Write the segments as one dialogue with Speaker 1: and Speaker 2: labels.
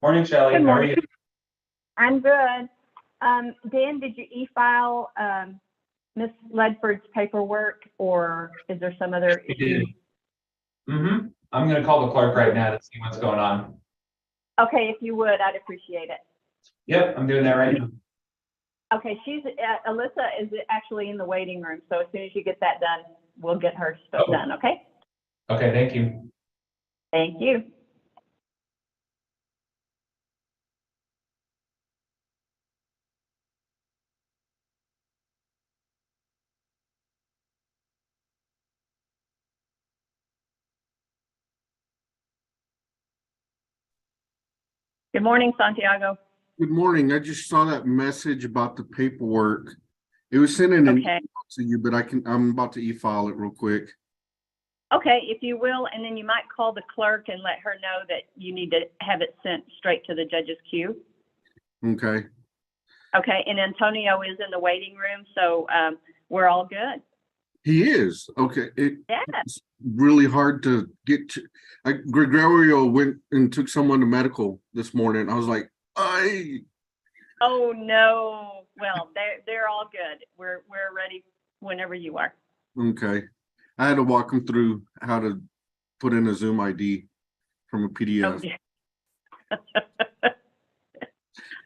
Speaker 1: Morning, Shelley.
Speaker 2: Good
Speaker 1: How are
Speaker 2: morning.
Speaker 1: you?
Speaker 2: I'm good. Dan, did you e-file Miss Ledford's paperwork, or is there some other
Speaker 1: I
Speaker 2: issue?
Speaker 1: did. I'm going to call the clerk right now to see what's going on.
Speaker 2: Okay, if you would, I'd appreciate it.
Speaker 1: Yep, I'm doing that right now.
Speaker 2: Okay, Alyssa is actually in the waiting room, so as soon as you get that done, we'll get her stuff done, okay?
Speaker 1: Okay, thank you.
Speaker 2: Thank you. Good morning, Santiago.
Speaker 3: Good morning. I just saw that message about the paperwork. It was sent in an
Speaker 2: Okay.
Speaker 3: email to you, but I'm about to e-file it real quick.
Speaker 2: Okay, if you will, and then you might call the clerk and let her know that you need to have it sent straight to the judge's queue.
Speaker 3: Okay.
Speaker 2: Okay, and Antonio is in the waiting room, so we're all good.
Speaker 3: He is. Okay.
Speaker 2: Yeah.
Speaker 3: It's really hard to get to. Gregorio went and took someone to medical this morning. I was like,
Speaker 2: Oh no. Well, they're all good. We're ready whenever you are.
Speaker 3: Okay. I had to walk him through how to put in a Zoom ID from a PDF.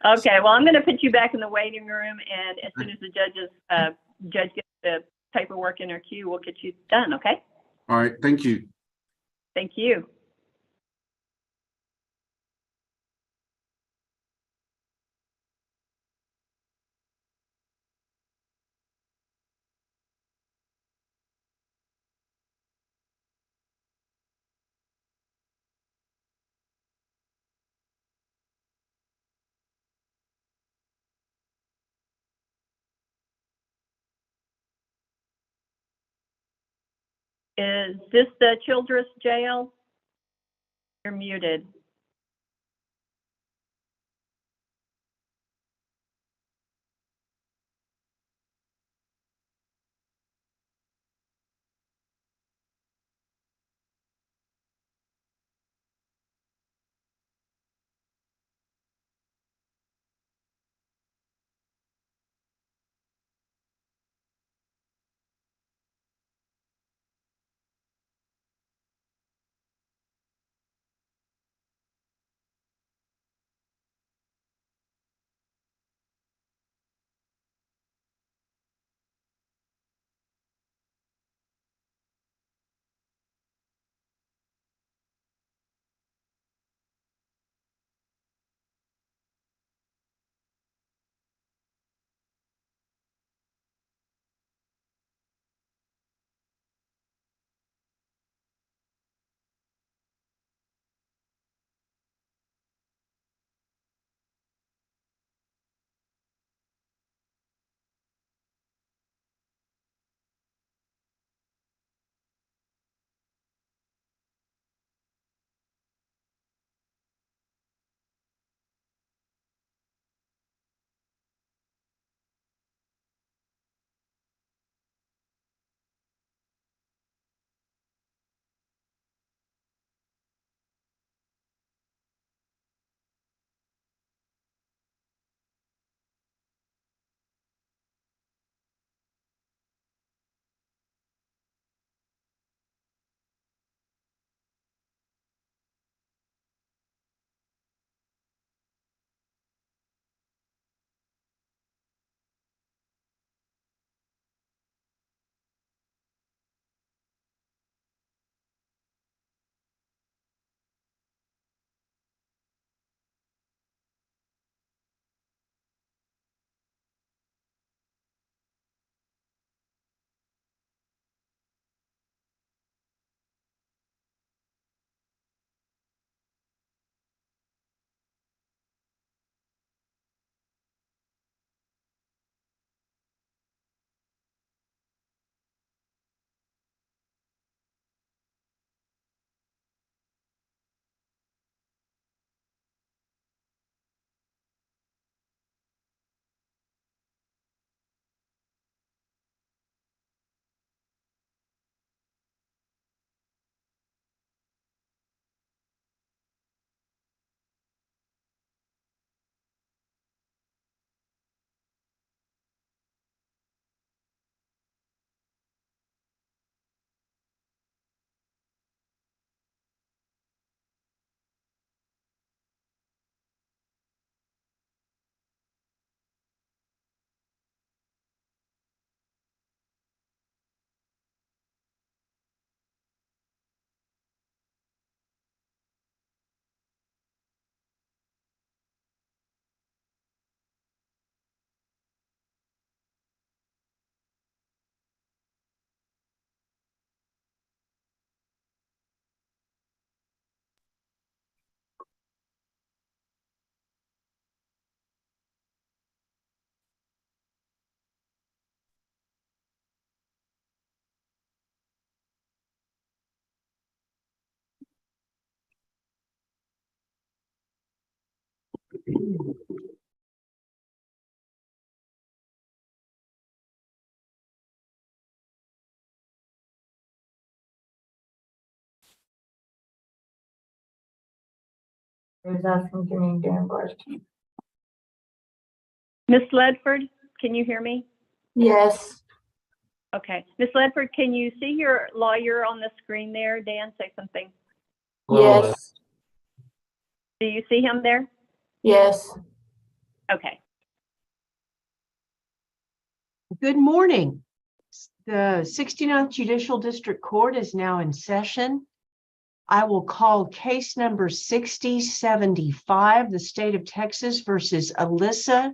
Speaker 2: Okay, well, I'm going to put you back in the waiting room, and as soon as the judge gets the paperwork in her queue, we'll get you done, okay?
Speaker 3: All right. Thank you.
Speaker 2: Thank you. Is this the Childress jail? You're muted.
Speaker 4: There's asking to me during question.
Speaker 2: Miss Ledford, can you hear me?
Speaker 4: Yes,
Speaker 2: Okay. Miss Ledford, can you see your lawyer on the screen there? Dan, say something.
Speaker 4: yes,
Speaker 2: Do you see him there?
Speaker 4: yes.
Speaker 2: Okay.
Speaker 5: Good morning. The 69th Judicial District Court is now in session. I will call case number 6075, the state of Texas versus Alyssa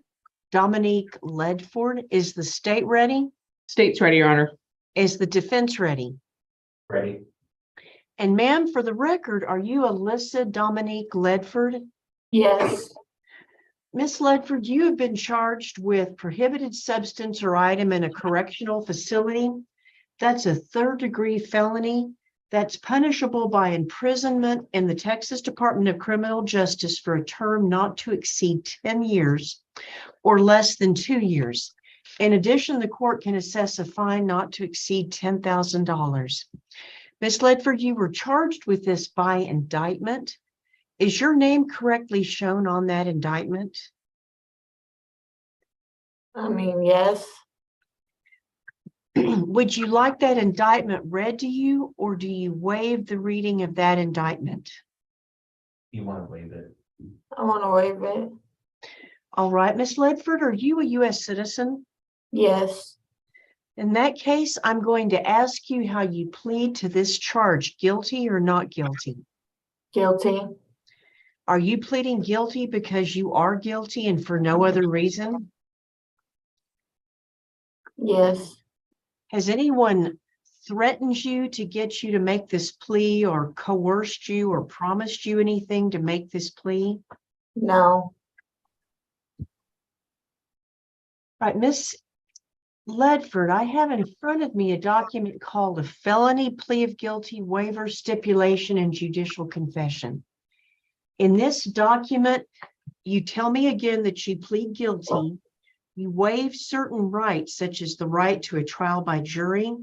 Speaker 5: Dominique Ledford. Is the state ready?
Speaker 6: State's ready, Your Honor.
Speaker 5: Is the defense ready?
Speaker 1: Ready?
Speaker 5: And ma'am, for the record, are you Alyssa Dominique Ledford?
Speaker 4: Yes,
Speaker 5: Miss Ledford, you have been charged with prohibited substance or item in a correctional facility. That's a third-degree felony. That's punishable by imprisonment in the Texas Department of Criminal Justice for a term not to exceed 10 years or less than 2 years. In addition, the court can assess a fine not to exceed $10,000. Ms. Ledford, you were charged with this by indictment. Is your name correctly shown on that indictment?
Speaker 4: I mean, yes,
Speaker 5: Would you like that indictment read to you, or do you waive the reading of that indictment?
Speaker 1: You want to waive it?
Speaker 4: I want to waive it.
Speaker 5: All right, Ms. Ledford, are you a U.S. citizen?
Speaker 4: Yes,
Speaker 5: In that case, I'm going to ask you how you plead to this charge, guilty or not guilty.
Speaker 4: guilty.
Speaker 5: Are you pleading guilty because you are guilty and for no other reason?
Speaker 4: Yes,
Speaker 5: Has anyone threatened you to get you to make this plea, or coerced you or promised you anything to make this plea?
Speaker 4: no,
Speaker 5: Right, Miss Ledford, I have in front of me a document called a felony plea of guilty waiver stipulation and judicial confession. In this document, you tell me again that you plead guilty. You waive certain rights, such as the right to a trial by jury,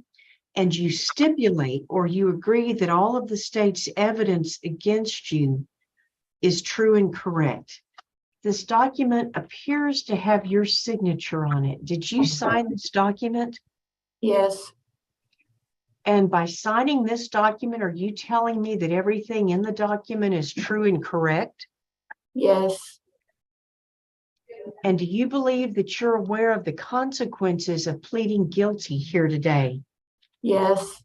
Speaker 5: and you stipulate or you agree that all of the state's evidence against you is true and correct. This document appears to have your signature on it. Did you sign this document?
Speaker 4: yes,
Speaker 5: And by signing this document, are you telling me that everything in the document is true and correct?
Speaker 4: yes,
Speaker 5: And do you believe that you're aware of the consequences of pleading guilty here today?
Speaker 4: yes,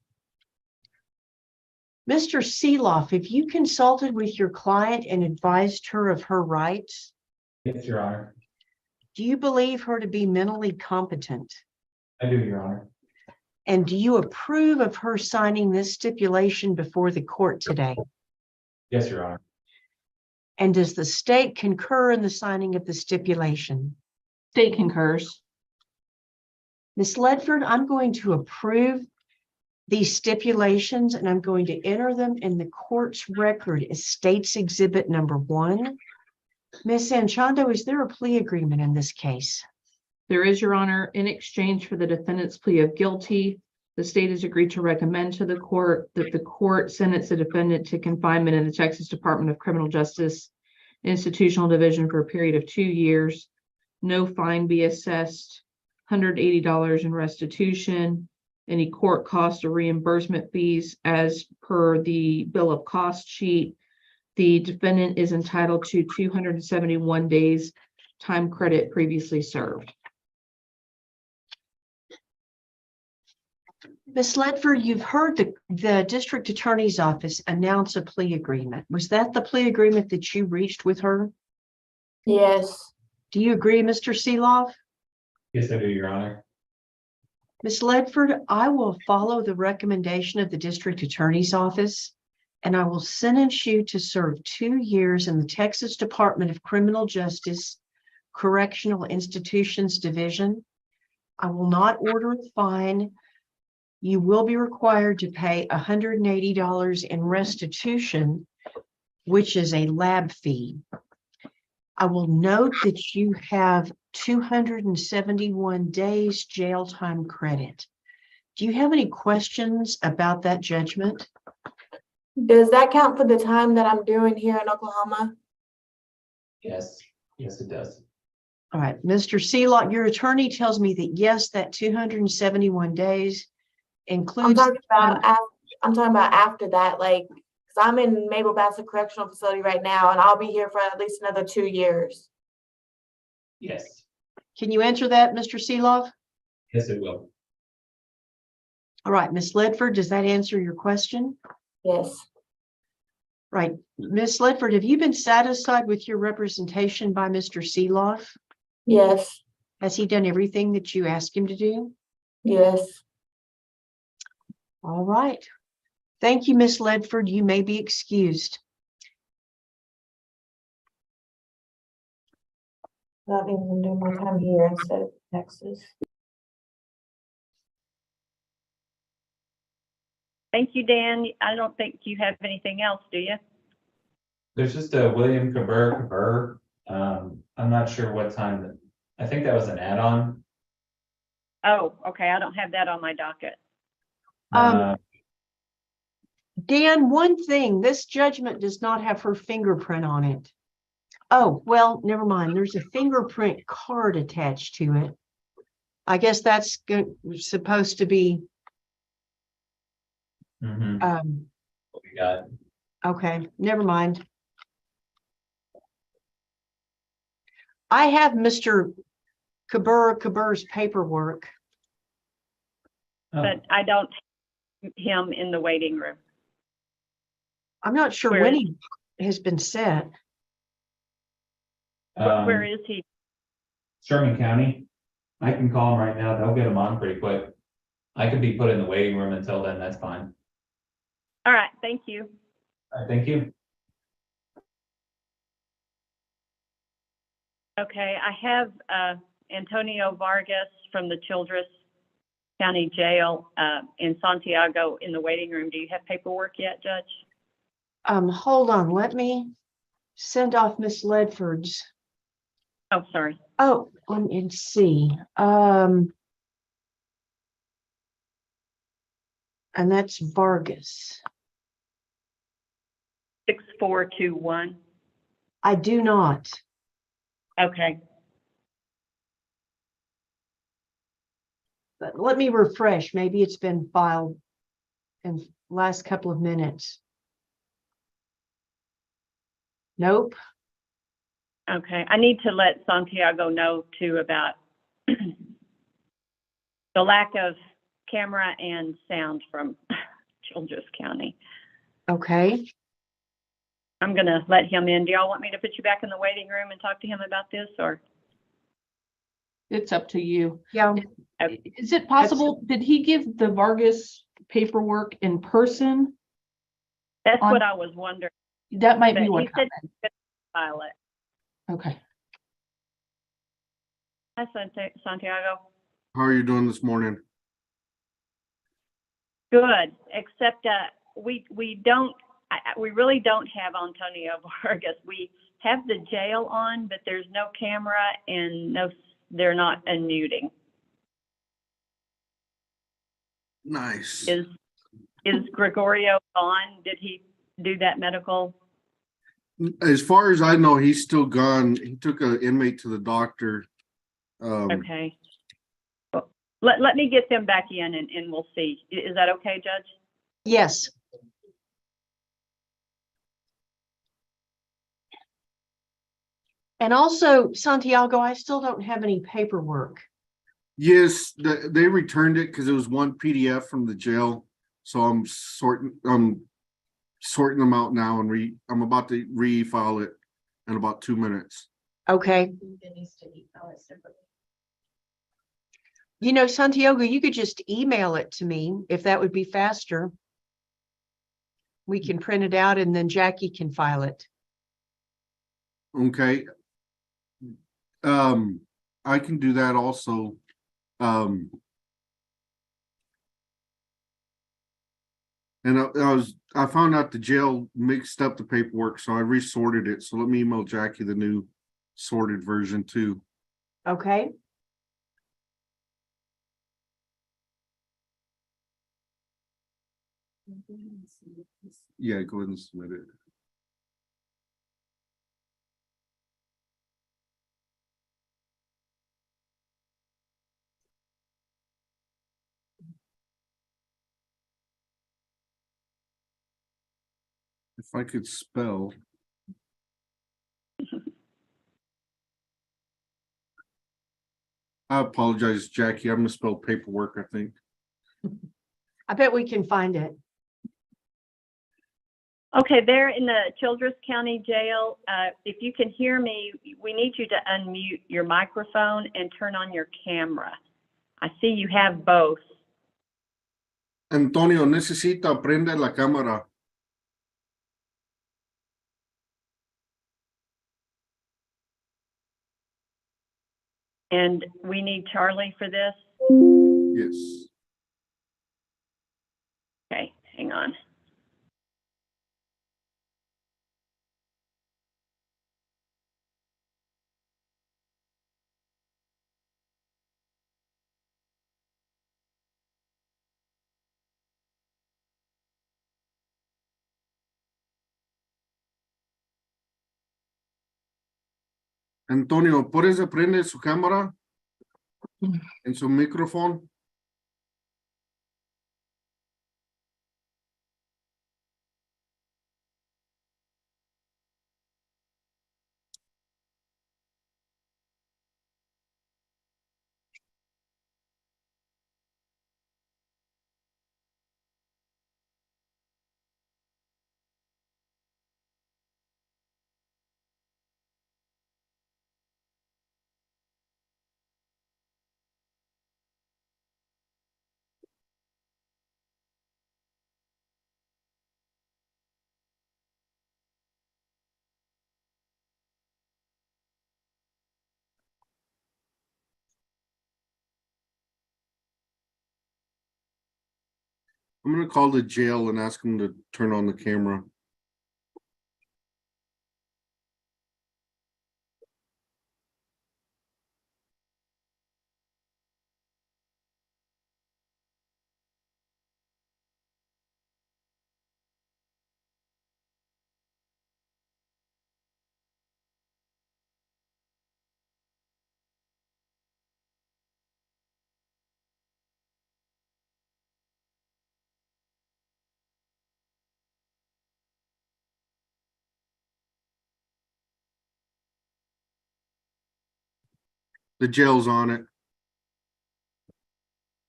Speaker 5: Mr. Seeloff, have you consulted with your client and advised her of her rights?
Speaker 1: Yes, Your Honor.
Speaker 5: Do you believe her to be mentally competent?
Speaker 1: I do, Your Honor.
Speaker 5: And do you approve of her signing this stipulation before the court today?
Speaker 1: Yes, Your Honor.
Speaker 5: And does the state concur in the signing of the stipulation?
Speaker 6: State concurs.
Speaker 5: Ms. Ledford, I'm going to approve these stipulations and I'm going to enter them in the court's record as State's Exhibit number 1. Ms. Sanchando, is there a plea agreement in this case?
Speaker 6: There is, Your Honor, in exchange for the defendant's plea of guilty, the state has agreed to recommend to the court that the court sentence the defendant to confinement in the Texas Department of Criminal Justice Institutional Division for a period of 2 years. No fine be assessed, $180 in restitution, any court cost or reimbursement fees as per the bill of cost sheet. The defendant is entitled to 271 days time credit previously served.
Speaker 5: Ms. Ledford, you've heard the district attorney's office announce a plea agreement. Was that the plea agreement that you reached with her?
Speaker 4: yes,
Speaker 5: Do you agree, Mr. Seeloff?
Speaker 1: Yes, I do, Your Honor.
Speaker 5: Ms. Ledford, I will follow the recommendation of the district attorney's office, and I will sentence you to serve 2 years in the Texas Department of Criminal Justice Correctional Institutions Division. I will not order a fine. You will be required to pay $180 in restitution, which is a lab fee. I will note that you have 271 days jail time credit. Do you have any questions about that judgment?
Speaker 4: Does that count for the time that I'm doing here in Oklahoma?
Speaker 1: Yes, yes, it does.
Speaker 5: All right, Mr. Seelock, your attorney tells me that yes, that 271 days
Speaker 4: I'm
Speaker 5: includes.
Speaker 4: talking about after that, like, because I'm in Mabel Bassett Correctional Facility right now, and I'll be here for at least another 2 years.
Speaker 1: Yes,
Speaker 5: Can you answer that, Mr. Seelock?
Speaker 1: yes, it will.
Speaker 5: All right, Ms. Ledford, does that answer your question?
Speaker 4: Yes.
Speaker 5: Right, Ms. Ledford, have you been satisfied with your representation by Mr. Seeloff?
Speaker 4: Yes.
Speaker 5: Has he done everything that you asked him to do?
Speaker 4: Yes.
Speaker 5: All right. Thank you, Ms. Ledford. You may be excused.
Speaker 4: Not even do my time here instead of Texas.
Speaker 2: Thank you, Dan. I don't think you have anything else, do you?
Speaker 1: There's just a William Cabur. I'm not sure what time, I think that was an add-on.
Speaker 2: Oh, okay. I don't have that on my docket.
Speaker 1: Uh,
Speaker 5: Dan, one thing, this judgment does not have her fingerprint on it. Oh, well, never mind. There's a fingerprint card attached to it. I guess that's supposed to be,
Speaker 1: what we got.
Speaker 5: okay, never mind. I have Mr. Cabur's paperwork.
Speaker 1: Oh,
Speaker 2: But I don't have him in the waiting room.
Speaker 5: I'm not sure
Speaker 2: Where
Speaker 5: when
Speaker 2: is-
Speaker 5: he has been set.
Speaker 2: Where is he?
Speaker 1: Sherman County. I can call them right now. They'll get them on pretty quick. I could be put in the waiting room until then. That's fine.
Speaker 2: All right. Thank you.
Speaker 1: All right, thank you.
Speaker 2: Okay. I have Antonio Vargas from the Childress County Jail in Santiago in the waiting room. Do you have paperwork yet, Judge?
Speaker 5: Hold on, let me send off Miss Ledford's.
Speaker 2: Oh, sorry.
Speaker 5: Oh, let me see. And that's Vargas.
Speaker 2: 6421.
Speaker 5: I do not.
Speaker 2: Okay.
Speaker 5: But let me refresh. Maybe it's been filed in last couple of minutes. Nope.
Speaker 2: Okay. I need to let Santiago know too about the lack of camera and sound from Childress County.
Speaker 5: Okay.
Speaker 2: I'm going to let him in. Do y'all want me to put you back in the waiting room and talk to him about this, or?
Speaker 6: It's up to you.
Speaker 5: Yeah.
Speaker 6: Is it possible, did he give the Vargas paperwork in person?
Speaker 2: That's
Speaker 6: On-
Speaker 2: what I was wondering.
Speaker 6: That might
Speaker 2: But
Speaker 6: be what
Speaker 2: he said
Speaker 6: happened.
Speaker 2: he could file it.
Speaker 6: Okay.
Speaker 2: Hi, Santiago.
Speaker 3: How are you doing this morning?
Speaker 2: Good, except we don't, we really don't have Antonio Vargas. We have the jail on, but there's no camera and they're not unmuting.
Speaker 3: Nice.
Speaker 2: Is Gregorio gone? Did he do that medical?
Speaker 3: As far as I know, he's still gone. He took an inmate to the doctor.
Speaker 2: Okay. Well, let me get them back in and we'll see. Is that okay, Judge?
Speaker 5: Yes. And also, Santiago, I still don't have any paperwork.
Speaker 3: Yes, they returned it because it was one PDF from the jail. So I'm sorting them out now and I'm about to refile it in about 2 minutes.
Speaker 5: Okay. You know, Santiago, you could just email it to me if that would be faster. We can print it out and then Jackie can file it.
Speaker 3: Okay. I can do that also. And I found out the jail mixed up the paperwork, so I resorted it. So let me email Jackie the new sorted version too.
Speaker 5: Okay,
Speaker 3: Yeah, go ahead and submit it. If I could spell. I apologize, Jackie. I misspelled paperwork, I think.
Speaker 5: I bet we can find it.
Speaker 2: Okay, there in the Childress County Jail, if you can hear me, we need you to unmute your microphone and turn on your camera. I see you have both.
Speaker 3: Antonio, necesita prende la cámara.
Speaker 2: And we need Charlie for this.
Speaker 3: Yes.
Speaker 2: Okay, hang on.
Speaker 3: Antonio, ¿puedes prender su cámara en su micrófono? I'm gonna call the jail and ask them to turn on the camera. The jail's on it.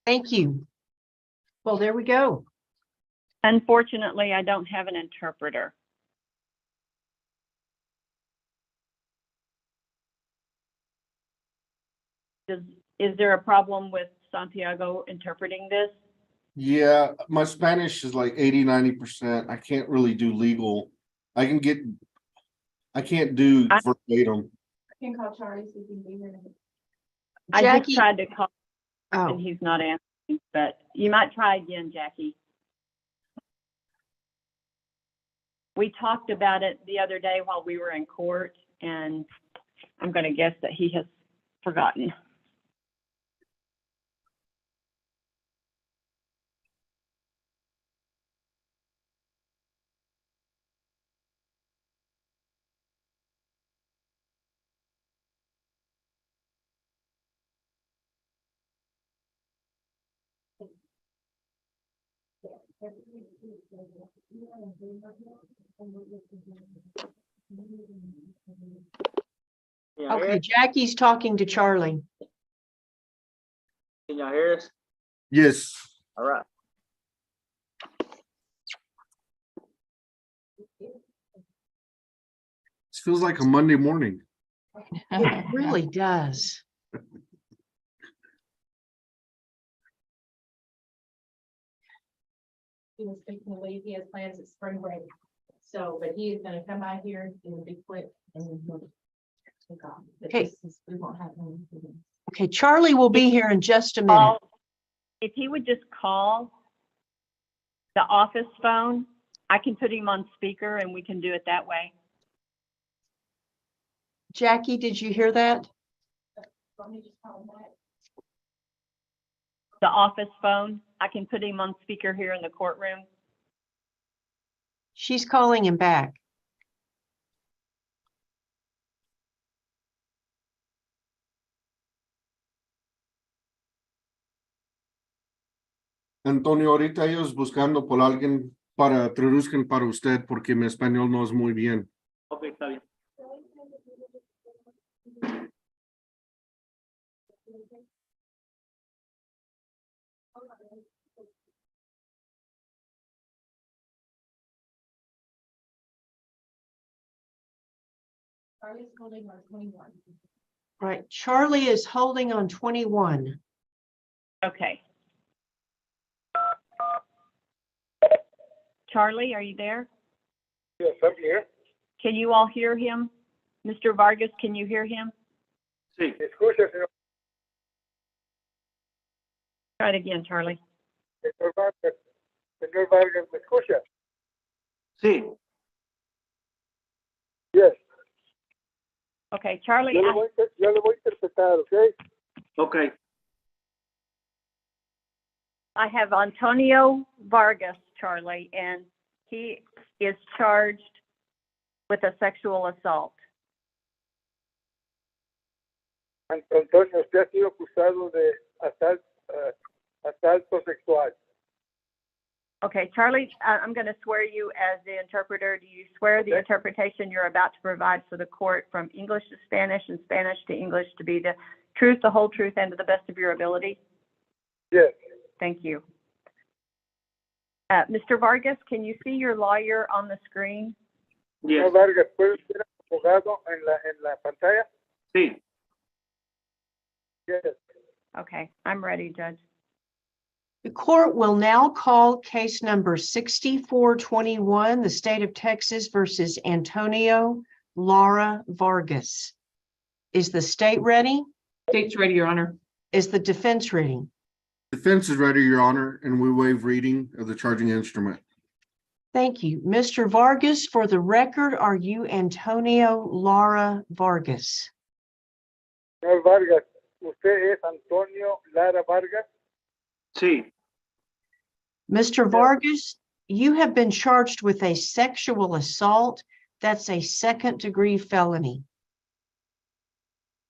Speaker 5: Thank you. Well, there we go.
Speaker 2: Unfortunately, I don't have an interpreter. Is there a problem with Santiago interpreting this?
Speaker 3: Yeah, my Spanish is like 80–90%. I can't really do legal. I can't do verbatim.
Speaker 4: Can call Charlie so he can be here.
Speaker 2: I
Speaker 5: Jackie-
Speaker 2: just tried to call and
Speaker 5: Oh,
Speaker 2: he's not answering, but you might try again, Jackie. We talked about it the other day while we were in court, and I'm going to guess that he has forgotten.
Speaker 5: okay, Jackie's talking to Charlie.
Speaker 7: Can y'all hear us?
Speaker 3: Yes.
Speaker 7: All right.
Speaker 3: This feels like a Monday morning.
Speaker 5: It really does.
Speaker 8: He was thinking to leave, he has plans at spring break. So, but he is gonna come out here, it will be quick and then he'll take off. But
Speaker 5: Okay.
Speaker 8: this is- we won't have any.
Speaker 5: Okay, Charlie will be here in just a minute.
Speaker 2: Call, if he would just call the office phone, I can put him on speaker and we can do it that way.
Speaker 5: Jackie, did you hear that?
Speaker 8: Let me just call him back.
Speaker 2: The office phone, I can put him on speaker here in the courtroom.
Speaker 5: She's calling him back.
Speaker 3: Antonio, ahorita ellos buscando por alguien para traduzcan para usted porque mi español no es muy bien.
Speaker 1: Ok, está bien.
Speaker 8: Charlie's holding on 21.
Speaker 5: Right, Charlie is holding on 21.
Speaker 2: Okay. Charlie, are you there?
Speaker 7: Yes, I'm here.
Speaker 2: Can you all hear him? Mr. Vargas, can you hear him?
Speaker 7: Sí. ¿Me escucha, señor?
Speaker 2: Try it again, Charlie.
Speaker 7: Señor Vargas, ¿me escucha?
Speaker 1: Sí.
Speaker 7: Yes.
Speaker 2: Okay, Charlie,
Speaker 7: Yo le voy a interpretar, ¿ok?
Speaker 1: Ok.
Speaker 2: I have Antonio Vargas, Charlie, and he is charged with a sexual assault.
Speaker 7: Antonio, usted ha sido acusado de asalto sexual.
Speaker 2: Okay, Charlie, I'm going to swear you as the interpreter. Do you swear the
Speaker 7: Okay.
Speaker 2: interpretation you're about to provide for the court from English to Spanish and Spanish to English to be the truth, the whole truth, and to the best of your ability?
Speaker 7: Yes.
Speaker 2: Thank you. Mr. Vargas, can you see your lawyer on the screen?
Speaker 7: Señor Vargas, ¿puede ser abogado en la pantalla?
Speaker 1: Sí.
Speaker 7: Yes.
Speaker 2: Okay, I'm ready, Judge.
Speaker 5: The court will now call case number 6421, the state of Texas versus Antonio Lara Vargas. Is the state ready?
Speaker 6: State's ready, Your Honor.
Speaker 5: Is the defense ready?
Speaker 3: Defense is ready, Your Honor, and we waive reading of the charging instrument.
Speaker 5: Thank you. Mr. Vargas, for the record, are you Antonio Lara Vargas?
Speaker 7: Señor Vargas, ¿usted es Antonio Lara Vargas?
Speaker 1: Sí.
Speaker 5: Mr. Vargas, you have been charged with a sexual assault. That's a second-degree felony.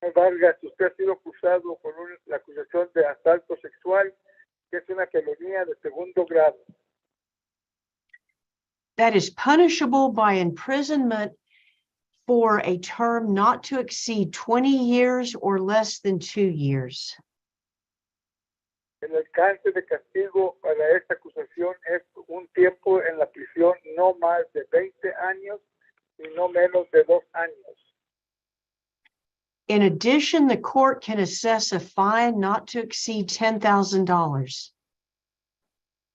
Speaker 7: Señor Vargas, usted ha sido acusado por la acusación de asalto sexual, que es una felonía de segundo grado.
Speaker 5: That is punishable by imprisonment for a term not to exceed 20 years or less than 2 years.
Speaker 7: El alcance de castigo para esta acusación es un tiempo en la prisión no más de 20 años y no menos de 2 años.
Speaker 5: In addition, the court can assess a fine not to exceed $10,000.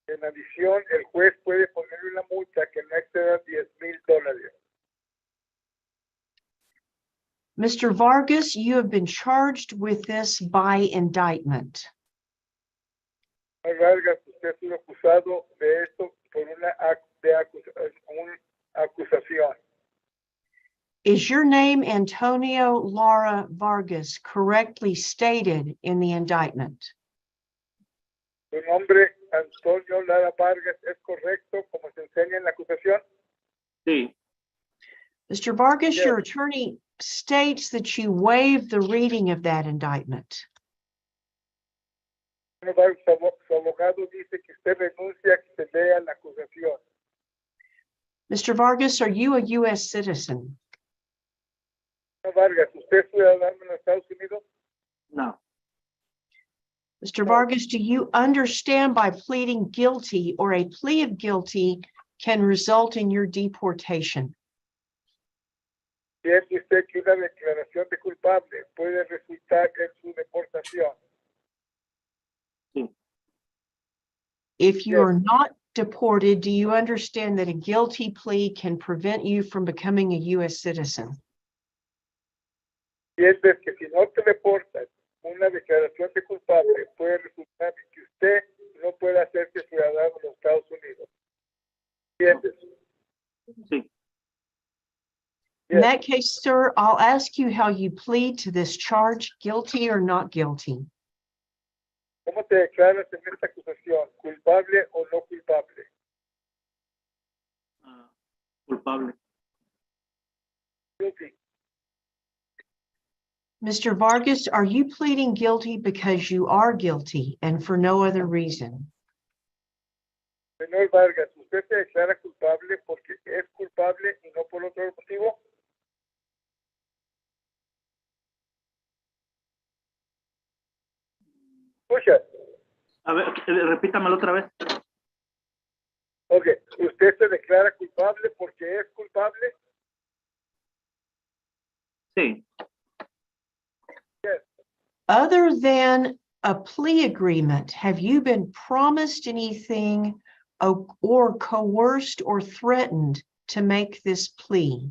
Speaker 7: En adición, el juez puede ponerle una multa que no exceda $10,000.
Speaker 5: Mr. Vargas, you have been charged with this by indictment.
Speaker 7: Señor Vargas, usted ha sido acusado de esto por una acusación.
Speaker 5: Is your name Antonio Lara Vargas correctly stated in the indictment?
Speaker 7: Su nombre, Antonio Lara Vargas, ¿es correcto como se enseña en la acusación?
Speaker 1: Sí.
Speaker 5: Mr. Vargas,
Speaker 7: Yes.
Speaker 5: your attorney states that you waived the reading of that indictment.
Speaker 7: Señor Vargas, su abogado dice que usted renuncia a que se lea la acusación.
Speaker 5: Mr. Vargas, are you a U.S. citizen?
Speaker 7: Señor Vargas, ¿usted es ciudadano en los Estados Unidos?
Speaker 1: No.
Speaker 5: Mr. Vargas, do you understand by pleading guilty or a plea of guilty can result in your deportation?
Speaker 7: ¿Entiende usted que una declaración de culpable puede resultar en su deportación?
Speaker 5: If you are not deported, do you understand that a guilty plea can prevent you from becoming a U.S. citizen?
Speaker 7: ¿Entiendes que si no te deportan, una declaración de culpable puede resultar en que usted no pueda hacerse ciudadano de los Estados Unidos? ¿Entiendes?
Speaker 1: Sí.
Speaker 5: In
Speaker 7: Yes.
Speaker 5: that case, sir, I'll ask you how you plead to this charge, guilty or not guilty.
Speaker 7: ¿Cómo te declaras en esta acusación? ¿Culpable o no culpable?
Speaker 9: Culpable.
Speaker 7: Guilty.
Speaker 5: Mr. Vargas, are you pleading guilty because you are guilty and for no other reason?
Speaker 7: Señor Vargas, ¿usted se declara culpable porque es culpable y no por otro motivo? Escucha.
Speaker 9: A ver, repítamelo otra vez.
Speaker 7: Ok, ¿usted se declara culpable porque es culpable?
Speaker 9: Sí.
Speaker 5: Other than a plea agreement, have you been promised anything or coerced or threatened to make this plea?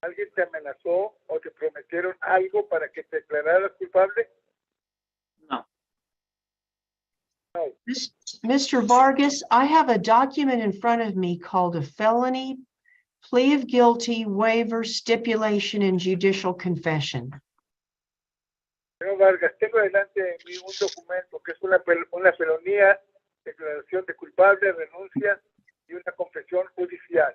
Speaker 7: ¿Alguien te amenazó o te prometieron algo para que te declararas culpable?
Speaker 9: No.
Speaker 7: No.
Speaker 5: Mr. Vargas, I have a document in front of me called a felony, plea of guilty, waiver, stipulation, and judicial confession.
Speaker 7: Señor Vargas, tengo delante de mí un documento que es una felonía, declaración de culpable, renuncia y una confesión judicial.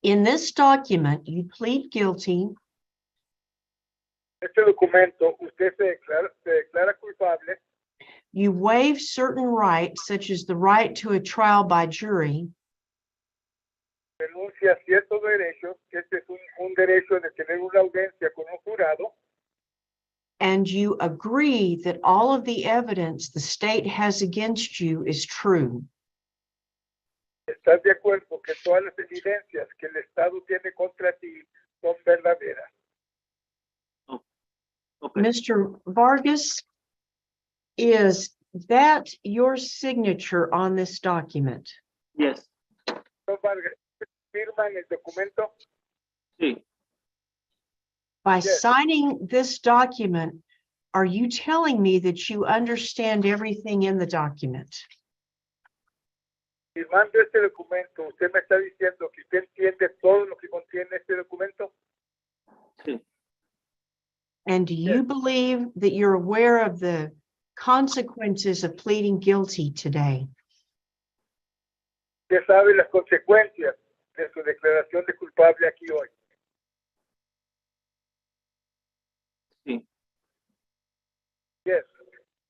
Speaker 5: In this document, you plead guilty
Speaker 7: Este documento, usted se declara culpable,
Speaker 5: you waive certain rights, such as the right to a trial by jury,
Speaker 7: renuncia a ciertos derechos, que este es un derecho de tener una audiencia con un jurado,
Speaker 5: and you agree that all of the evidence the state has against you is true.
Speaker 7: estás de acuerdo que todas las evidencias que el Estado tiene contra ti son verdaderas.
Speaker 9: Okay.
Speaker 5: Mr. Vargas, is that your signature on this document?
Speaker 9: Yes.
Speaker 7: Señor Vargas, ¿firma en el documento?
Speaker 9: Sí.
Speaker 5: By
Speaker 7: Yes.
Speaker 5: signing this document, are you telling me that you understand everything in the document?
Speaker 7: Firmando este documento, ¿usted me está diciendo que usted entiende todo lo que contiene este documento?
Speaker 9: Sí.
Speaker 5: And do you
Speaker 7: Yes.
Speaker 5: believe that you're aware of the consequences of pleading guilty today?
Speaker 7: Usted sabe las consecuencias de su declaración de culpable aquí hoy.
Speaker 9: Sí.
Speaker 7: Yes.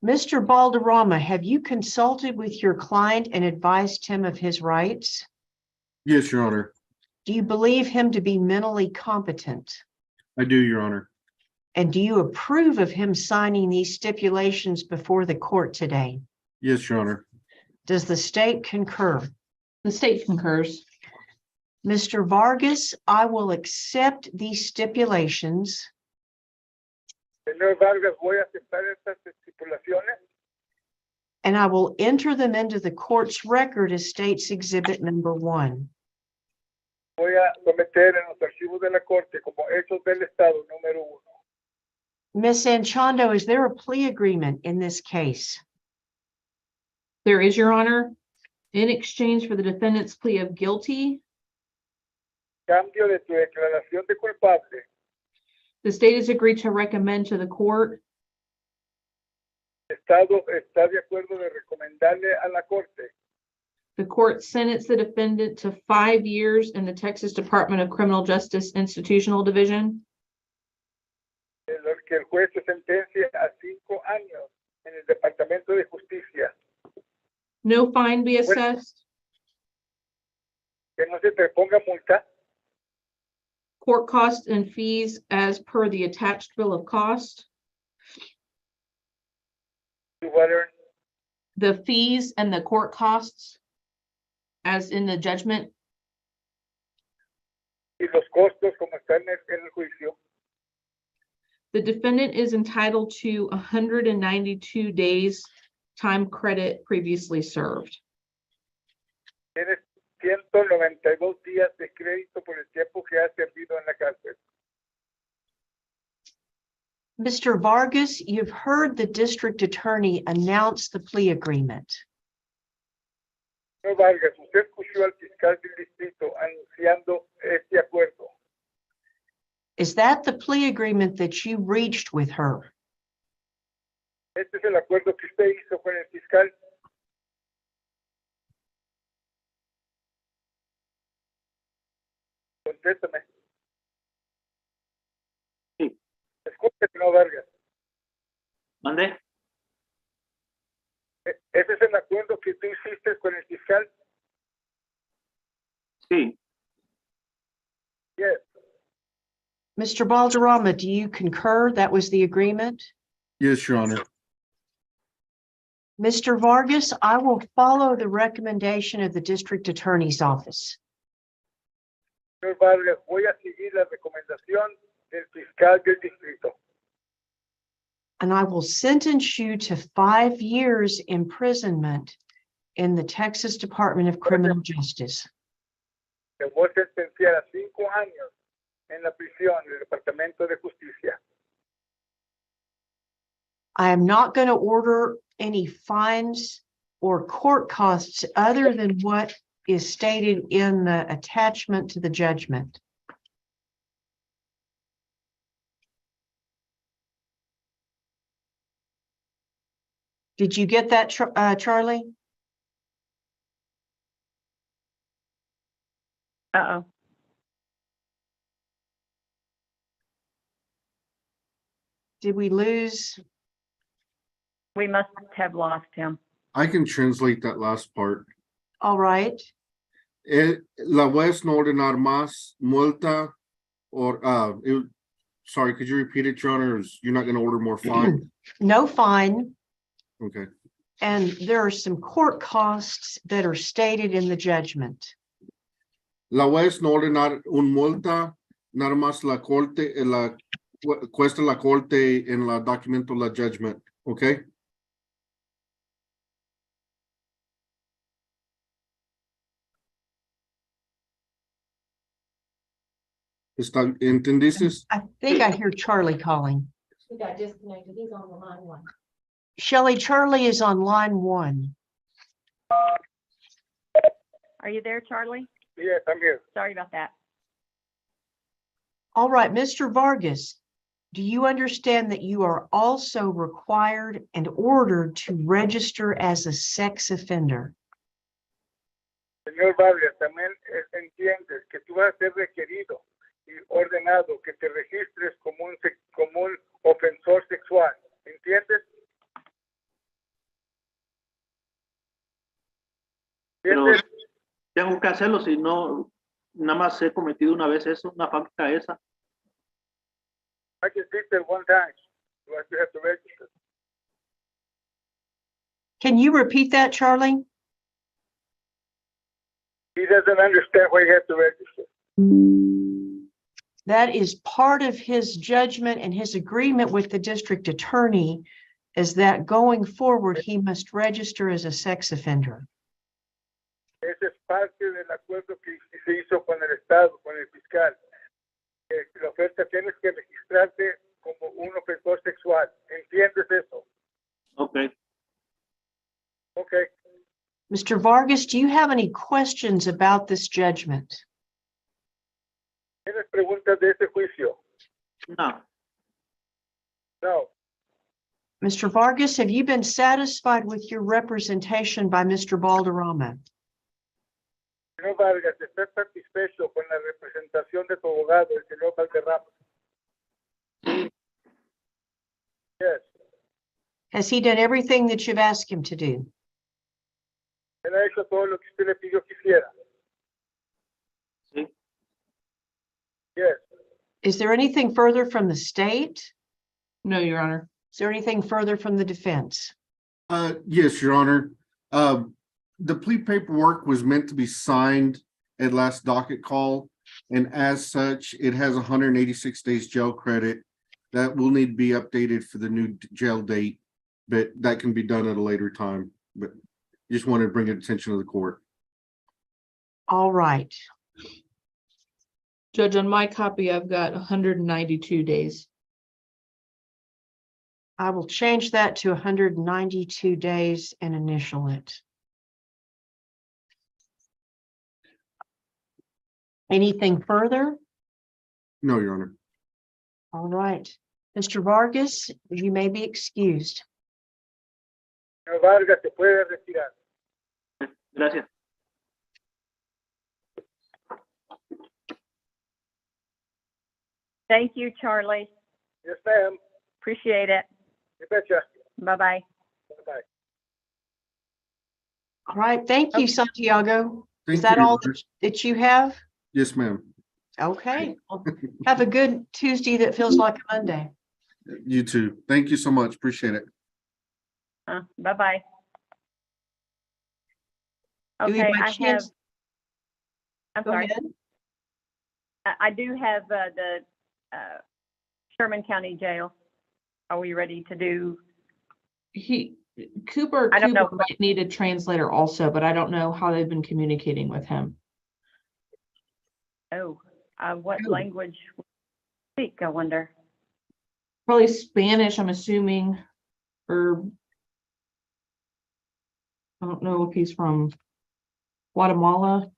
Speaker 5: Mr. Balderrama, have you consulted with your client and advised him of his rights?
Speaker 3: Yes, Your Honor.
Speaker 5: Do you believe him to be mentally competent?
Speaker 3: I do, Your Honor.
Speaker 5: And do you approve of him signing these stipulations before the court today?
Speaker 3: Yes, Your Honor.
Speaker 5: Does the state concur?
Speaker 6: The state concurs.
Speaker 5: Mr. Vargas, I will accept these stipulations
Speaker 7: Señor Vargas, voy a aceptar estas estipulaciones
Speaker 5: and I will enter them into the court's record as State's Exhibit Number 1.
Speaker 7: voy a someter en los archivos de la Corte como hechos del Estado número 1.
Speaker 5: Ms. Anchondo, is there a plea agreement in this case?
Speaker 6: There is, Your Honor, in exchange for the defendant's plea of guilty,
Speaker 7: Cambio de tu declaración de culpable.
Speaker 6: the state has agreed to recommend to the court
Speaker 7: El Estado está de acuerdo de recomendarle a la Corte
Speaker 6: the court sentenced the defendant to 5 years in the Texas Department of Criminal Justice Institutional Division,
Speaker 7: que el juez se sentencie a 5 años en el Departamento de Justicia.
Speaker 6: no fine be assessed,
Speaker 7: Que no se te ponga multa,
Speaker 6: court costs and fees as per the attached bill of cost,
Speaker 7: you will earn
Speaker 6: the fees and the court costs as in the judgment,
Speaker 7: y los costos como están en el juicio.
Speaker 6: the defendant is entitled to 192 days time credit previously served.
Speaker 7: Tienes 192 días de crédito por el tiempo que has servido en la cárcel.
Speaker 5: Mr. Vargas, you've heard the district attorney announce the plea agreement.
Speaker 7: No, Señor Vargas, usted escuchó al fiscal del distrito anunciando este acuerdo.
Speaker 5: Is that the plea agreement that you reached with her?
Speaker 7: Este es el acuerdo que usted hizo con el fiscal. Contéstame.
Speaker 9: Sí.
Speaker 7: Escuche, señor Vargas.
Speaker 9: ¿Mande?
Speaker 7: Ese es el acuerdo que tú hiciste con el fiscal.
Speaker 9: Sí.
Speaker 7: Yes.
Speaker 5: Mr. Balderrama, do you concur that was the agreement?
Speaker 3: Yes, Your Honor.
Speaker 5: Mr. Vargas, I will follow the recommendation of the district attorney's office.
Speaker 7: Señor Vargas, voy a seguir la recomendación del fiscal del distrito.
Speaker 5: And I will sentence you to 5 years imprisonment in the Texas Department of Criminal Justice.
Speaker 7: Te voy a sentenciar a 5 años en la prisión del Departamento de Justicia.
Speaker 5: I am not going to order any fines or court costs other than what is stated in the attachment to the judgment. Did you get that, Charlie?
Speaker 2: Uh-oh.
Speaker 5: Did we lose?
Speaker 2: We must have lost him.
Speaker 3: I can translate that last part.
Speaker 5: All right.
Speaker 3: La juez no ordenar más multa or, sorry, could you repeat it, Your Honor? You're not going to order more fine?
Speaker 5: No fine.
Speaker 3: Okay.
Speaker 5: And there are some court costs that are stated in the judgment.
Speaker 3: La juez no ordenar un multa, nada más la corte, cuesta la corte en la documento la judgment, okay? ¿Entendiste?
Speaker 5: I think I hear Charlie calling.
Speaker 8: He got disconnected. He's on the line 1.
Speaker 5: Shelley, Charlie is on line 1.
Speaker 2: Are you there, Charlie?
Speaker 7: Yes, I'm here.
Speaker 2: Sorry about that.
Speaker 5: All right, Mr. Vargas, do you understand that you are also required and ordered to register as a sex offender?
Speaker 7: Señor Vargas, también entiendes que tú vas a ser requerido y ordenado que te registres como un ofensor sexual. ¿Entiendes?
Speaker 9: Pero
Speaker 7: ¿Entiendes?
Speaker 9: tengo que hacerlo, si no, nada más he cometido una vez eso, una falta esa.
Speaker 7: I just did that one time. You have to register.
Speaker 5: Can you repeat that, Charlie?
Speaker 7: He doesn't understand why you have to register.
Speaker 5: That is part of his judgment and his agreement with the district attorney is that going forward, he must register as a sex offender.
Speaker 7: Ese es parte del acuerdo que se hizo con el Estado, con el fiscal. La oferta tienes que registrarte como un ofensor sexual. ¿Entiendes eso?
Speaker 9: Ok.
Speaker 7: Okay.
Speaker 5: Mr. Vargas, do you have any questions about this judgment?
Speaker 7: ¿Tienes preguntas de ese juicio?
Speaker 9: No.
Speaker 7: No.
Speaker 5: Mr. Vargas, have you been satisfied with your representation by Mr. Balderrama?
Speaker 7: Señor Vargas, ¿estás satisfecho con la representación de tu abogado, el señor Valderrama?
Speaker 9: Sí.
Speaker 7: Yes.
Speaker 5: Has he done everything that you've asked him to do?
Speaker 7: Él ha hecho todo lo que usted le pidió que hiciera.
Speaker 9: Sí.
Speaker 7: Yes.
Speaker 5: Is there anything further from the state?
Speaker 6: No, Your Honor.
Speaker 5: Is there anything further from the defense?
Speaker 3: Yes, Your Honor. The plea paperwork was meant to be signed at last docket call, and as such, it has 186 days jail credit. That will need to be updated for the new jail date, but that can be done at a later time. But just wanted to bring it attention to the court.
Speaker 5: All right.
Speaker 6: Judge, on my copy, I've got 192 days.
Speaker 5: I will change that to 192 days and initial it. Anything further?
Speaker 3: No, Your Honor.
Speaker 5: All right. Mr. Vargas, you may be excused.
Speaker 7: Señor Vargas, se puede retirar.
Speaker 9: Gracias.
Speaker 2: Thank you, Charlie.
Speaker 7: Yes, ma'am.
Speaker 2: Appreciate it.
Speaker 7: You betcha.
Speaker 2: Bye-bye.
Speaker 7: Bye.
Speaker 5: All right. Thank you, Santiago. Is
Speaker 3: Thank
Speaker 5: that
Speaker 3: you,
Speaker 5: all
Speaker 3: Your Honor.
Speaker 5: that you have?
Speaker 3: Yes, ma'am.
Speaker 5: Okay. Well, have a good Tuesday that feels like a Monday.
Speaker 3: You too. Thank you so much. Appreciate it.
Speaker 2: Bye-bye.
Speaker 5: Do we
Speaker 2: Okay,
Speaker 5: by
Speaker 2: I have,
Speaker 5: chance-
Speaker 2: I'm
Speaker 5: Go
Speaker 2: sorry.
Speaker 5: ahead.
Speaker 2: I do have the Sherman County Jail. Are we ready to do?
Speaker 6: Cooper
Speaker 2: I don't know.
Speaker 6: might need a translator also, but I don't know how they've been communicating with him.
Speaker 2: What
Speaker 5: Oh.
Speaker 2: language would he speak, I wonder?
Speaker 6: Probably Spanish, I'm assuming, or I don't know if he's from Guatemala.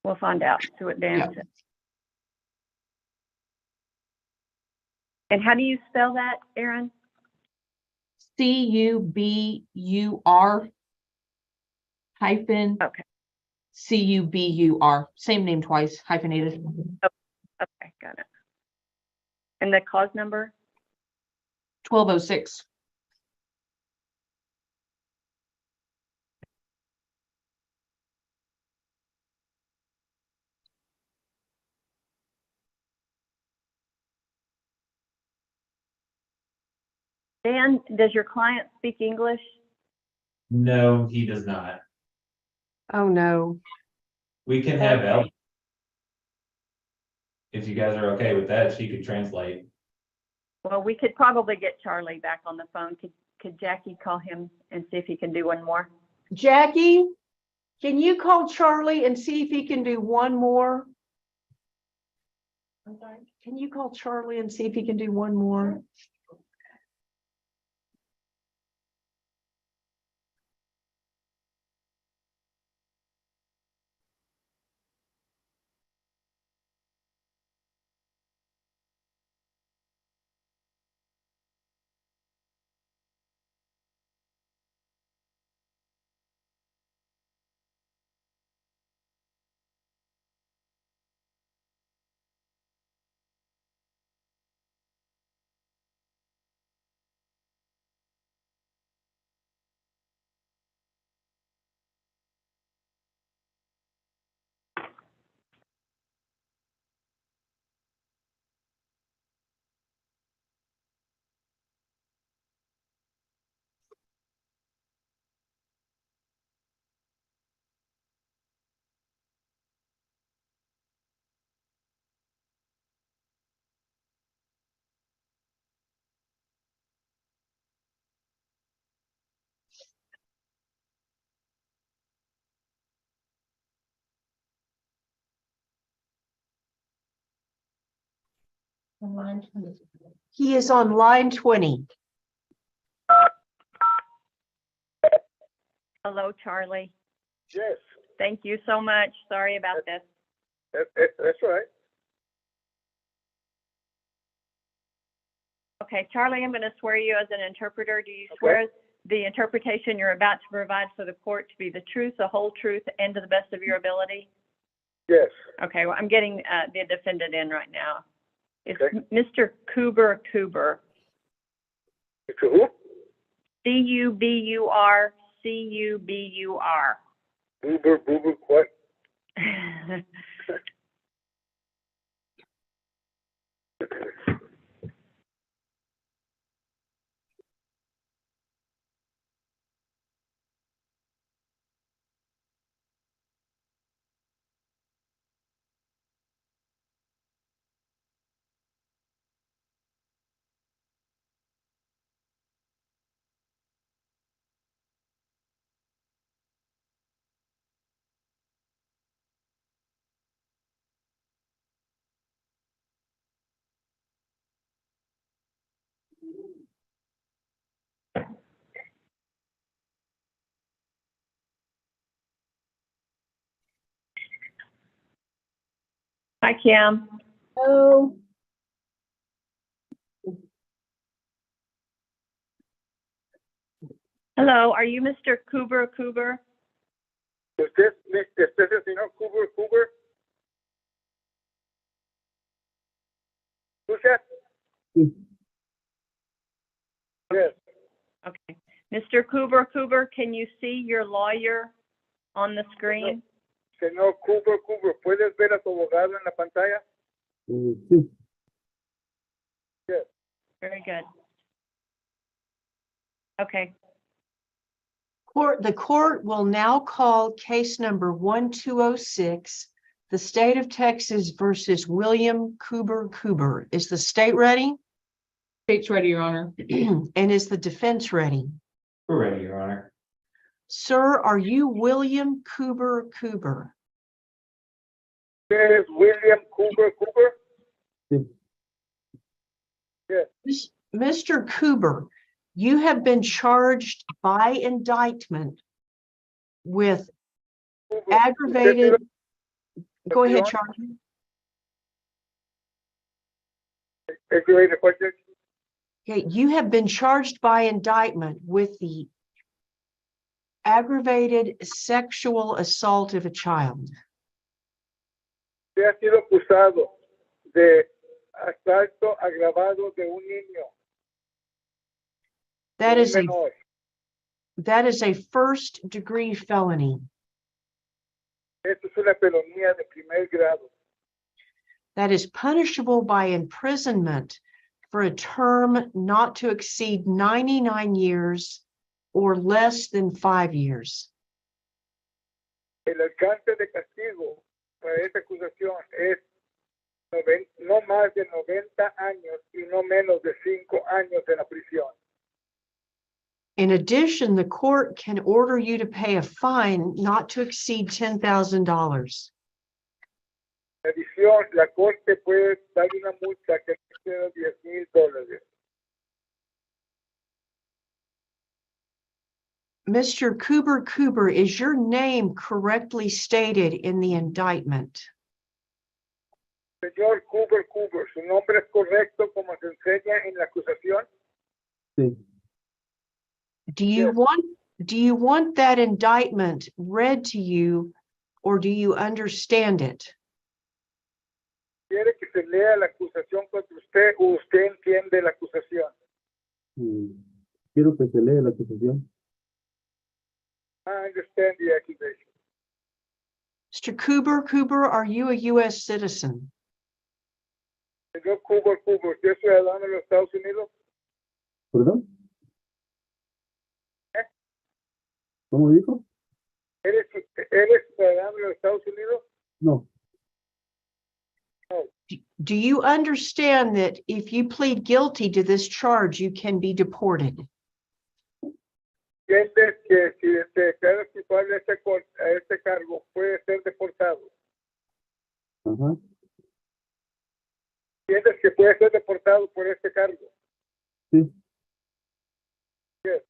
Speaker 2: We'll find out, see what Dan
Speaker 6: Yeah.
Speaker 2: says. And how do you spell that, Aaron?
Speaker 6: Cubur hyphen
Speaker 2: Okay.
Speaker 6: Cubur, same name twice, hyphenated.
Speaker 2: Okay, got it. And the cause number?
Speaker 6: 1206.
Speaker 2: Dan, does your client speak English?
Speaker 1: No, he does not.
Speaker 5: Oh, no.
Speaker 1: We can have Ellie. If you guys are okay with that, she could translate.
Speaker 2: Well, we could probably get Charlie back on the phone. Could Jackie call him and see if he can do one more?
Speaker 5: Jackie, can you call Charlie and see if he can do one more?
Speaker 8: I'm sorry.
Speaker 5: Can you call Charlie and see if he can do one more? He is on line 20.
Speaker 2: Hello, Charlie.
Speaker 7: Yes,
Speaker 2: Thank you so much. Sorry about this.
Speaker 7: that's right.
Speaker 2: Okay, Charlie, I'm going to swear you as an interpreter. Do you swear the interpretation you're about to provide for the court to be the truth, the whole truth, and to the best of your ability?
Speaker 7: Yes.
Speaker 2: Okay, well, I'm getting the defendant in right now. It's
Speaker 7: Okay.
Speaker 2: Mr. Coober.
Speaker 7: Mr. who?
Speaker 2: Cubur.
Speaker 7: Boober, what?
Speaker 2: Hi, Kim.
Speaker 8: Oh,
Speaker 2: Hello, are you Mr. Cooper?
Speaker 7: ¿Usted es el señor Cooper? ¿Escucha? Yes.
Speaker 2: Okay. Mr. Cooper, can you see your lawyer on the screen?
Speaker 7: Señor Cooper, ¿puedes ver a tu abogado en la pantalla?
Speaker 9: Sí.
Speaker 7: Yes.
Speaker 2: Very good. Okay.
Speaker 5: The court will now call case number 1206, the state of Texas versus William Cooper. Is the state ready?
Speaker 6: State's ready, Your Honor.
Speaker 5: And is the defense ready?
Speaker 1: We're ready, Your Honor.
Speaker 5: Sir, are you William Cooper?
Speaker 7: ¿Usted es William Cooper?
Speaker 9: Sí.
Speaker 7: Yes.
Speaker 5: Mr. Cooper, you have been charged by indictment with
Speaker 7: Cooper.
Speaker 5: aggravated. Go ahead, Charlie.
Speaker 7: Aggravated question.
Speaker 5: Okay, you have been charged by indictment with the aggravated sexual assault of a child.
Speaker 7: Usted ha sido acusado de asalto agravado de un niño.
Speaker 5: That
Speaker 7: un
Speaker 5: is a
Speaker 7: menor.
Speaker 5: first degree felony.
Speaker 7: Esto es una felonía de primer grado.
Speaker 5: That is punishable by imprisonment for a term not to exceed 99 years or less than 5 years.
Speaker 7: El alcance de castigo para esta acusación es no más de 90 años y no menos de 5 años en la prisión.
Speaker 5: In addition, the court can order you to pay a fine not to exceed $10,000.
Speaker 7: En adición, la corte puede dar una multa que exceda $10,000.
Speaker 5: Mr. Cooper, is your name correctly stated in the indictment?
Speaker 7: Señor Cooper, ¿su nombre es correcto como se enseña en la acusación?
Speaker 9: Sí.
Speaker 5: Do you want that indictment read to you, or do you understand it?
Speaker 7: ¿Quiere que se lea la acusación contra usted o usted entiende la acusación?
Speaker 9: Quiero que se lea la acusación.
Speaker 7: I understand the accusation.
Speaker 5: Mr. Cooper, are you a U.S. citizen?
Speaker 7: Señor Cooper, ¿usted es ciudadano de los Estados Unidos?
Speaker 9: ¿Perdón? ¿Cómo dijo?
Speaker 7: ¿Eres ciudadano de los Estados Unidos?
Speaker 9: No.
Speaker 5: Do you understand that if you plead guilty to this charge, you can be deported?
Speaker 7: ¿Entiendes que si te declaras culpable a este cargo puede ser deportado?
Speaker 9: Ajá.
Speaker 7: ¿Entiendes que puede ser deportado por este cargo?
Speaker 9: Sí.
Speaker 7: Yes.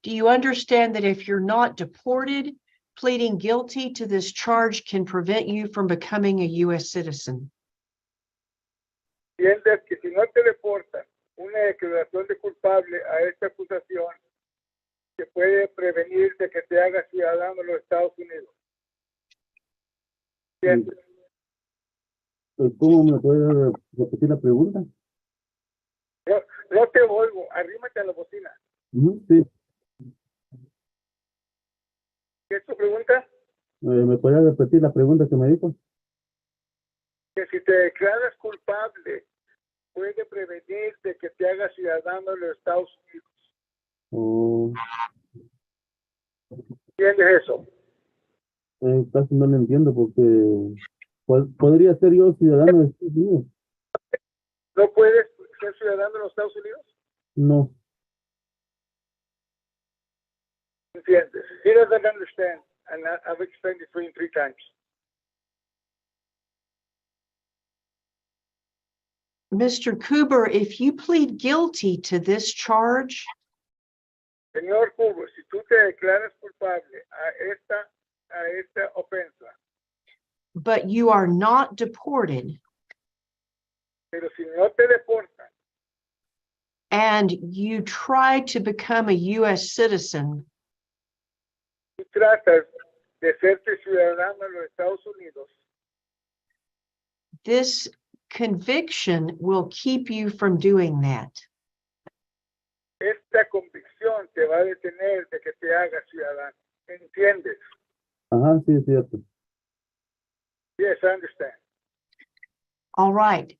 Speaker 5: Do you understand that if you're not deported, pleading guilty to this charge can prevent you from becoming a U.S. citizen?
Speaker 7: ¿Entiendes que si no te deportan, una declaración de culpable a esta acusación que puede prevenir de que te hagas ciudadano de los Estados Unidos? ¿Entiendes?
Speaker 9: ¿Cómo me puede repetir la pregunta?
Speaker 7: No te oigo, arrímate a la bocina.
Speaker 9: Sí.
Speaker 7: ¿Qué es tu pregunta?
Speaker 9: ¿Me puede repetir la pregunta que me dijo?
Speaker 7: Que si te declaras culpable puede prevenir de que te hagas ciudadano de los Estados Unidos.
Speaker 9: Oh,
Speaker 7: ¿Entiendes eso?
Speaker 9: casi no lo entiendo porque podría ser yo ciudadano de Estados Unidos.
Speaker 7: ¿No puedes ser ciudadano de los Estados Unidos?
Speaker 9: No.
Speaker 7: ¿Entiendes? He doesn't understand, and I've explained it to him 3 times.
Speaker 5: Mr. Cooper, if you plead guilty to this charge,
Speaker 7: Señor Cubo, si tú te declaras culpable a esta ofensa,
Speaker 5: but you are not deported
Speaker 7: Pero si no te deportan
Speaker 5: and you try to become a U.S. citizen,
Speaker 7: tú tratas de serte ciudadano de los Estados Unidos,
Speaker 5: this conviction will keep you from doing that.
Speaker 7: esta convicción te va a detener de que te hagas ciudadano. ¿Entiendes?
Speaker 10: Ajá, sí, es cierto.
Speaker 7: Yes, I understand.
Speaker 5: All right.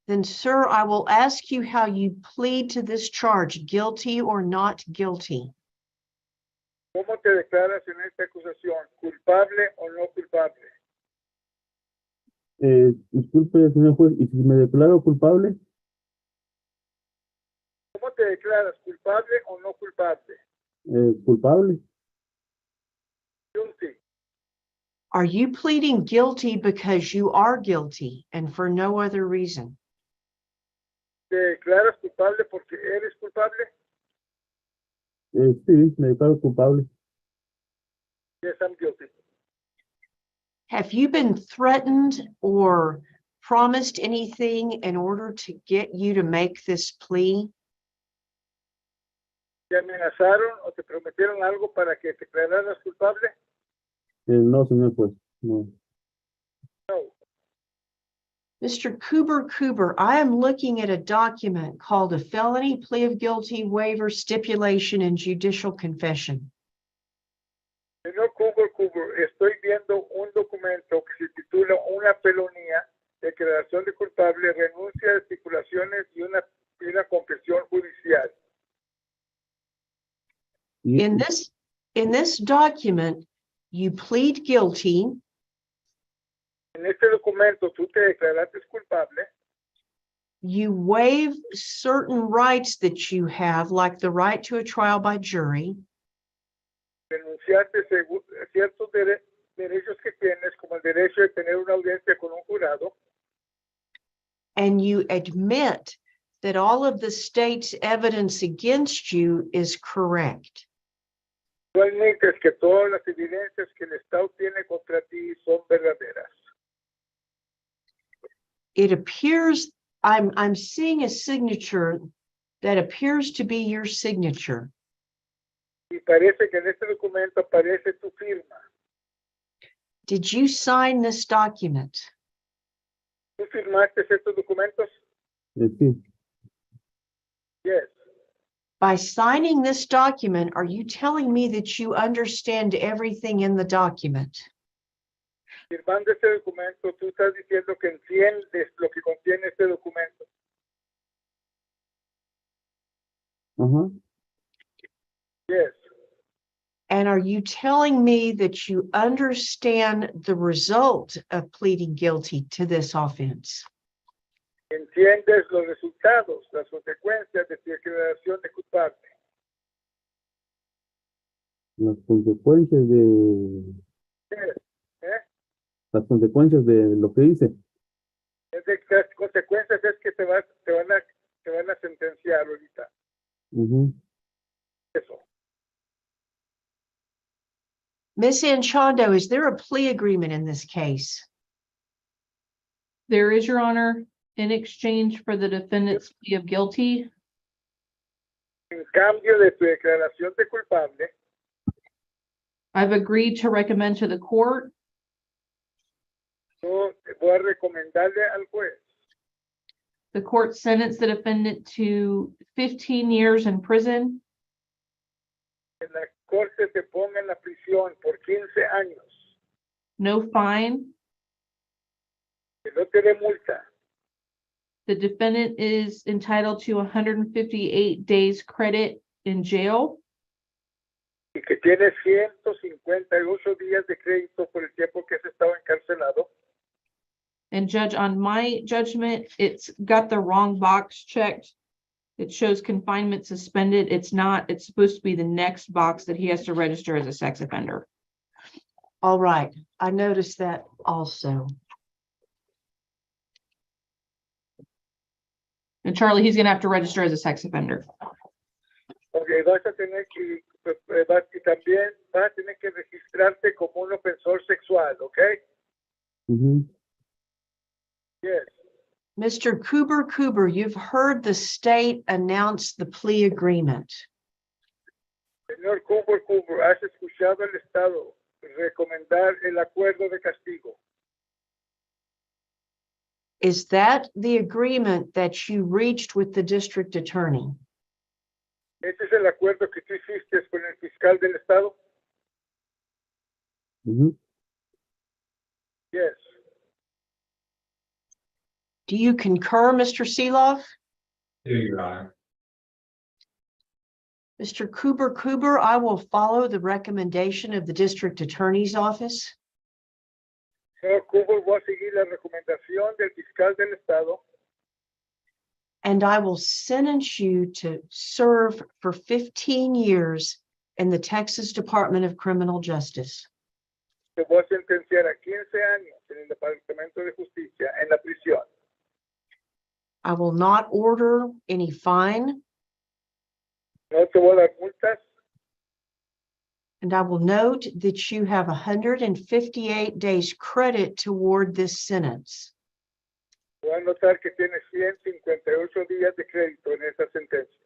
Speaker 5: Then, sir, I will ask you how you plead to this charge, guilty or not guilty.
Speaker 7: ¿Cómo te declaras en esta acusación? ¿Culpable o no culpable?
Speaker 10: Disculpe, señor juez, ¿y si me declaro culpable?
Speaker 7: ¿Cómo te declaras? ¿Culpable o no culpable?
Speaker 10: Culpable.
Speaker 7: Guilty.
Speaker 5: Are you pleading guilty because you are guilty and for no other reason?
Speaker 7: ¿Te declaras culpable porque eres culpable?
Speaker 10: Sí, me declaro culpable.
Speaker 7: Yes, I'm guilty.
Speaker 5: Have you been threatened or promised anything in order to get you to make this plea?
Speaker 7: ¿Te amenazaron o te prometieron algo para que te declararas culpable?
Speaker 10: No, señor juez, no.
Speaker 7: No.
Speaker 5: Mr. Cooper, I am looking at a document called a felony plea of guilty waiver stipulation and judicial confession.
Speaker 7: Señor Cooper, estoy viendo un documento que se titula Una felonía, declaración de culpable, renuncia de estipulaciones y una confesión judicial.
Speaker 5: In this document, you plead guilty.
Speaker 7: En este documento tú te declaraste culpable,
Speaker 5: You waive certain rights that you have, like the right to a trial by jury.
Speaker 7: renunciaste ciertos derechos que tienes, como el derecho de tener una audiencia con un jurado,
Speaker 5: And you admit that all of the state's evidence against you is correct.
Speaker 7: tú admites que todas las evidencias que el Estado tiene contra ti son verdaderas.
Speaker 5: It appears, I'm seeing a signature that appears to be your signature.
Speaker 7: Y parece que en este documento aparece tu firma.
Speaker 5: Did you sign this document?
Speaker 7: ¿Tú firmaste estos documentos?
Speaker 10: Sí.
Speaker 7: Yes.
Speaker 5: By signing this document, are you telling me that you understand everything in the document?
Speaker 7: Firmando este documento, tú estás diciendo que entiendes lo que contiene este documento.
Speaker 10: Ajá.
Speaker 7: Yes.
Speaker 5: And are you telling me that you understand the result of pleading guilty to this offense?
Speaker 7: Entiendes los resultados, las consecuencias de tu declaración de culpable.
Speaker 10: Las consecuencias de...
Speaker 7: Yes.
Speaker 10: Las consecuencias de lo que hice.
Speaker 7: Las consecuencias es que te van a sentenciar ahorita. Eso.
Speaker 5: Ms. Anchondo, is there a plea agreement in this case?
Speaker 6: There is, Your Honor, in exchange for the defendant's plea of guilty.
Speaker 7: En cambio de tu declaración de culpable,
Speaker 6: I've agreed to recommend to the court
Speaker 7: yo voy a recomendarle al juez
Speaker 6: the court sentenced the defendant to 15 years in prison
Speaker 7: que la corte te ponga en la prisión por 15 años,
Speaker 6: no fine.
Speaker 7: que no te dé multa,
Speaker 6: The defendant is entitled to 158 days credit in jail,
Speaker 7: y que tienes 158 días de crédito por el tiempo que has estado encarcelado.
Speaker 6: and Judge, on my judgment, it's got the wrong box checked. It shows confinement suspended. It's not, it's supposed to be the next box that he has to register as a sex offender.
Speaker 5: All right, I noticed that also.
Speaker 6: And Charlie, he's gonna have to register as a sex offender.
Speaker 7: Okay, vas a tener que, y también vas a tener que registrarte como un ofensor sexual, ¿ok?
Speaker 10: Mhm.
Speaker 7: Yes.
Speaker 5: Mr. Cooper, you've heard the state announce the plea agreement.
Speaker 7: Señor Cooper, has escuchado al Estado recomendar el acuerdo de castigo.
Speaker 5: Is that the agreement that you reached with the district attorney?
Speaker 7: ¿Ese es el acuerdo que tú hiciste con el fiscal del Estado?
Speaker 10: Mhm.
Speaker 7: Yes.
Speaker 5: Do you concur, Mr. Seeloff?
Speaker 1: Do, Your Honor.
Speaker 5: Mr. Cooper, I will follow the recommendation of the district attorney's office.
Speaker 7: Señor Cooper, voy a seguir la recomendación del fiscal del Estado
Speaker 5: And I will sentence you to serve for 15 years in the Texas Department of Criminal Justice.
Speaker 7: te voy a sentenciar a 15 años en el Departamento de Justicia, en la prisión.
Speaker 5: I will not order any fine,
Speaker 7: No te voy a dar multas
Speaker 5: and I will note that you have 158 days credit toward this sentence.
Speaker 7: voy a notar que tienes 158 días de crédito en esa sentencia.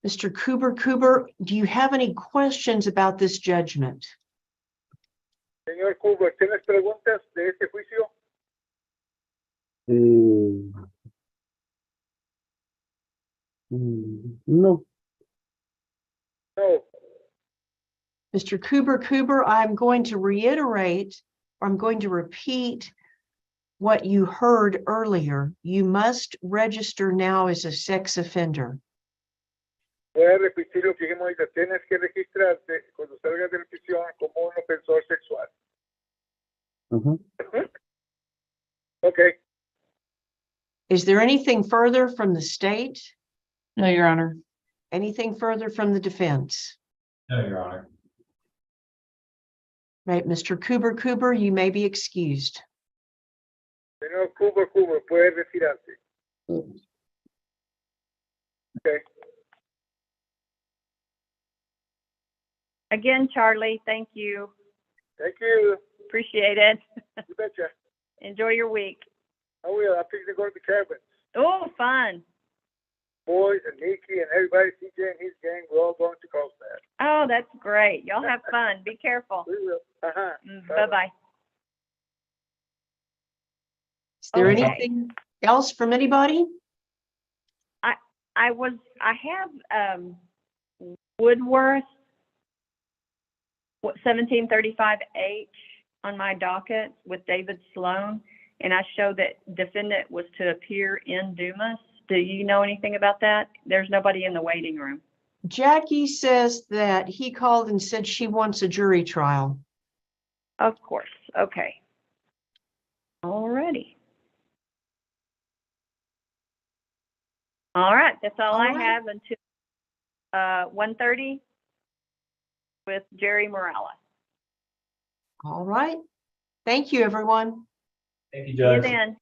Speaker 5: Mr. Cooper, do you have any questions about this judgment?
Speaker 7: Señor Cooper, ¿tienes preguntas de este juicio?
Speaker 10: No.
Speaker 7: No.
Speaker 5: Mr. Cooper, I'm going to reiterate, or I'm going to repeat what you heard earlier. You must register now as a sex offender.
Speaker 7: Voy a repetir lo que dijimos ahorita. Tienes que registrarte cuando salgas de la prisión como un ofensor sexual.
Speaker 10: Ajá.
Speaker 7: Okay.
Speaker 5: Is there anything further from the state?
Speaker 6: No, Your Honor.
Speaker 5: Anything further from the defense?
Speaker 1: No, Your Honor.
Speaker 5: Right, Mr. Cooper, you may be excused.
Speaker 7: Señor Cooper, puedes retirarte. Okay.
Speaker 2: Again, Charlie, thank you.
Speaker 7: Thank you.
Speaker 2: Appreciate it.
Speaker 7: You betcha.
Speaker 2: Enjoy your week.
Speaker 7: I will. I'm fixing to go to the cabin.
Speaker 2: Oh, fun.
Speaker 7: Boys and Nikki and everybody, CJ and his gang, we're all going to Carlsbad.
Speaker 2: Oh, that's great. Y'all have fun. Be careful.
Speaker 7: We will.
Speaker 2: Bye-bye.
Speaker 5: Is there
Speaker 2: Okay.
Speaker 5: anything else from anybody?
Speaker 2: I have Woodworth 1735H on my docket with David Sloan, and I show that defendant was to appear in Dumas. Do you know anything about that? There's nobody in the waiting room.
Speaker 5: Jackie says that he called and said she wants a jury trial.
Speaker 2: Of course. Okay. Alrighty. All right. That's all I have until 1:30 with Jerry Morales.
Speaker 5: All right. Thank you, everyone.
Speaker 1: Thank you,
Speaker 2: See you
Speaker 1: Judge.
Speaker 2: then.